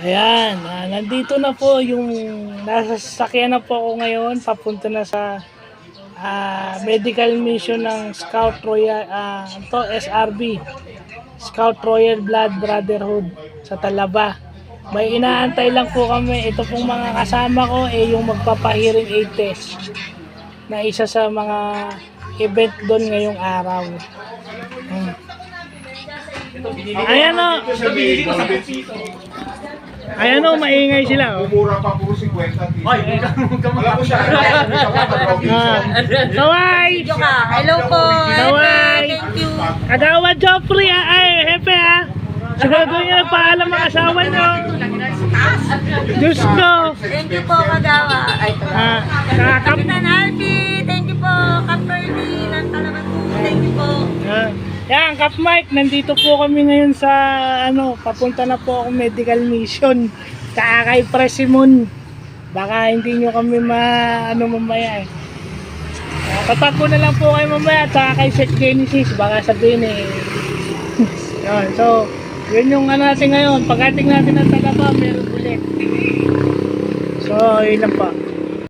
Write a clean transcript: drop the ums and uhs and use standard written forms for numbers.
Ayan, nandito na po yung nasa sasakyan na po ako ngayon papunta na sa medical mission ng Scout Royal SRB, Scout Royal Blood Brotherhood sa Talaba. May inaantay lang po kami. Ito pong mga kasama ko yung magpapahearing aid test na isa sa mga event doon ngayong araw. Ayan o. Ayan o, maingay sila o. Mura pa puro 50. Ay, Wala ko siya. Kaway! Hello po. Kaway! Thank you. Kagawa Joffrey ay hepe siguro nyo nagpaalam ang asawa nyo. Diyos ko. Thank you po, Kagawa. Kapitan Alfie. Thank you po. Kaperni ng Talabat po. Thank you po. Yan, Kap Mike, nandito po kami ngayon sa papunta na po ako medical mission sa kay Presimon. Baka hindi nyo kami mamaya tatakbo na lang po kayo mamaya at kay Seth Genesis, baka sabihin yun, so yun yung natin ngayon. Pagdating natin ng Talaba, meron ulit. So yun lang po.